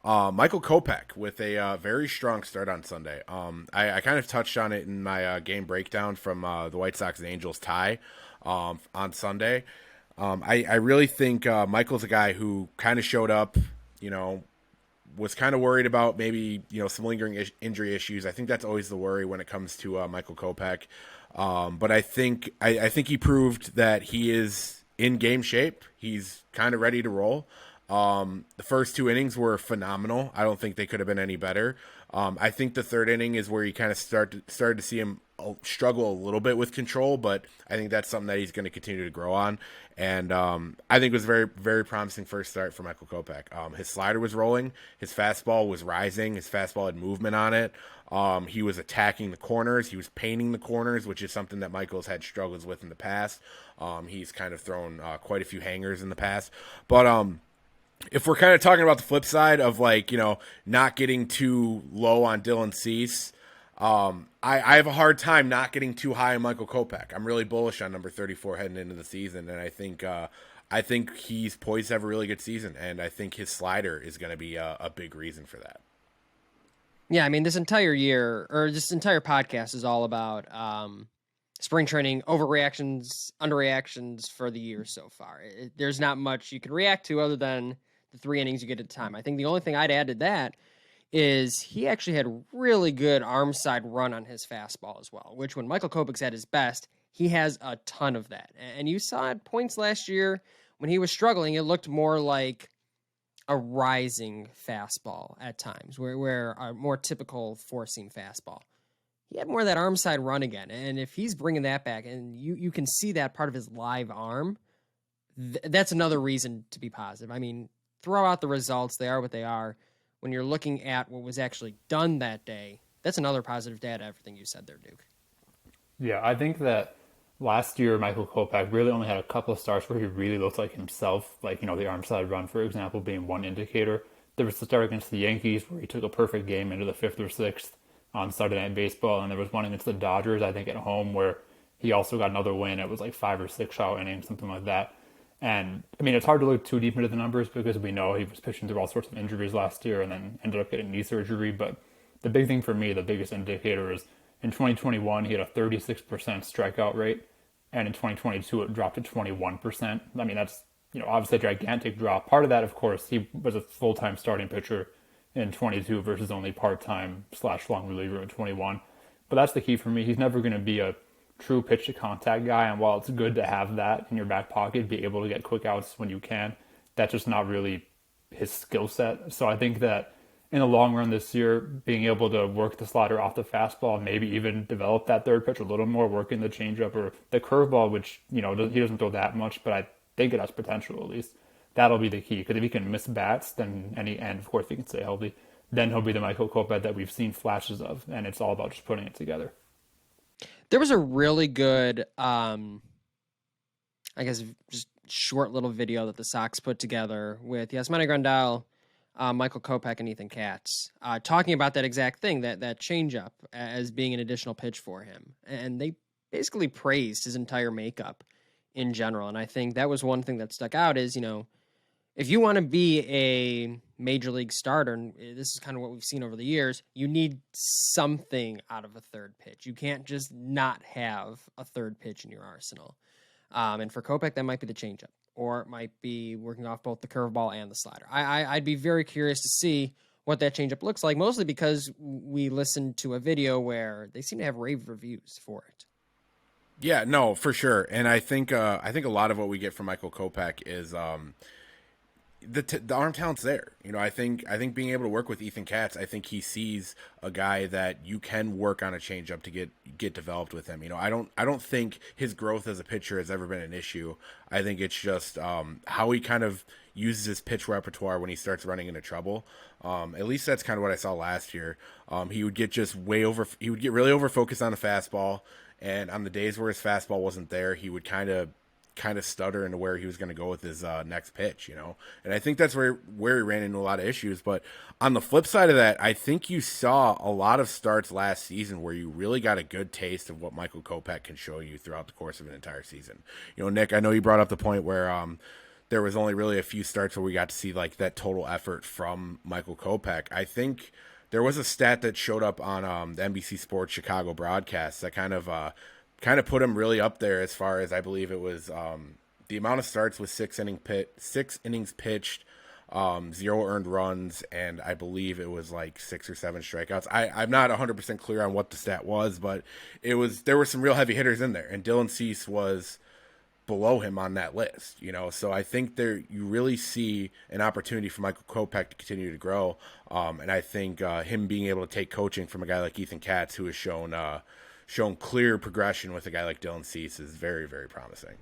Michael Kopech with a very strong start on Sunday. I kind of touched on it in my game breakdown from the White Sox and Angels tie on Sunday. I really think Michael's a guy who kind of showed up, you know, was kind of worried about maybe, you know, some lingering injury issues. I think that's always the worry when it comes to Michael Kopech. But I think he proved that he is in game shape. He's kind of ready to roll. The first two innings were phenomenal. I don't think they could have been any better. I think the third inning is where you kind of started to see him struggle a little bit with control, but I think that's something that he's going to continue to grow on. And I think it was very, very promising first start for Michael Kopech. His slider was rolling. His fastball was rising. His fastball had movement on it. He was attacking the corners. He was painting the corners, which is something that Michael's had struggles with in the past. He's kind of thrown quite a few hangers in the past. But if we're kind of talking about the flip side of, like, you know, not getting too low on Dylan Cease, I have a hard time not getting too high on Michael Kopech. I'm really bullish on number 34 heading into the season, and I think he's poised to have a really good season, and I think his slider is going to be a big reason for that. Yeah, I mean, this entire year, or this entire podcast is all about spring training, overreactions, underreactions for the year so far. There's not much you can react to other than the 3 innings you get at a time. I think the only thing I'd add to that is he actually had really good arm side run on his fastball as well, which when Michael Kopech's at his best, he has a ton of that. And you saw at points last year when he was struggling, it looked more like a rising fastball at times, where a more typical four-seam fastball. He had more of that arm side run again. And if he's bringing that back, and you can see that part of his live arm, that's another reason to be positive. I mean, throw out the results. They are what they are. When you're looking at what was actually done that day, that's another positive data, everything you said there, Duke. Yeah, I think that last year Michael Kopech really only had a couple of starts where he really looked like himself, like, you know, the arm side run, for example, being one indicator. There was the start against the Yankees where he took a perfect game into the 5th or 6th on Saturday Night Baseball, and there was one against the Dodgers, I think, at home, where he also got another win. It was like 5 or 6 shutout innings, something like that. And, I mean, it's hard to look too deep into the numbers because we know he was pitching through all sorts of injuries last year and then ended up getting knee surgery. But the big thing for me, the biggest indicator is in 2021, he had a 36% strikeout rate. And in 2022, it dropped to 21%. I mean, that's, you know, obviously a gigantic drop. Part of that, of course, he was a full-time starting pitcher in 22 versus only part-time / long reliever in 21. But that's the key for me. He's never going to be a true pitch to contact guy, and while it's good to have that in your back pocket, be able to get quick outs when you can, that's just not really his skill set. So I think that in the long run this year, being able to work the slider off the fastball, maybe even develop that third pitch a little more, working the changeup or the curveball, which, you know, he doesn't throw that much, but I think it has potential at least. That'll be the key, because if he can miss bats, then and of course if he can stay healthy, then he'll be the Michael Kopech that we've seen flashes of, and it's all about just putting it together. There was a really good, I guess, just short little video that the Sox put together with Yasmani Grandal, Michael Kopech, and Ethan Katz, talking about that exact thing, that changeup as being an additional pitch for him. And they basically praised his entire makeup in general. And I think that was one thing that stuck out is, you know, if you want to be a major league starter, and this is kind of what we've seen over the years, you need something out of a third pitch. You can't just not have a third pitch in your arsenal. And for Kopech, that might be the changeup, or it might be working off both the curveball and the slider. I'd be very curious to see what that changeup looks like, mostly because we listened to a video where they seem to have rave reviews for it. Yeah, no, for sure. And I think a lot of what we get from Michael Kopech is the arm talent's there. You know, I think being able to work with Ethan Katz, I think he sees a guy that you can work on a changeup to get developed with him. You know, I don't think his growth as a pitcher has ever been an issue. I think it's just how he kind of uses his pitch repertoire when he starts running into trouble. At least that's kind of what I saw last year. He would get really over focused on the fastball, and on the days where his fastball wasn't there, he would kind of stutter into where he was going to go with his next pitch, you know. And I think that's where he ran into a lot of issues. But on the flip side of that, I think you saw a lot of starts last season where you really got a good taste of what Michael Kopech can show you throughout the course of an entire season. You know, Nick, I know you brought up the point where there was only really a few starts where we got to see like that total effort from Michael Kopech. I think there was a stat that showed up on the NBC Sports Chicago broadcast that kind of put him really up there as far as, I believe it was the amount of starts with 6 innings pitched, 0 earned runs, and I believe it was like 6 or 7 strikeouts. I'm not 100% clear on what the stat was, but there were some real heavy hitters in there, and Dylan Cease was below him on that list, So I think you really see an opportunity for Michael Kopech to continue to grow, and I think him being able to take coaching from a guy like Ethan Katz, who has shown clear progression with a guy like Dylan Cease, is very, very promising.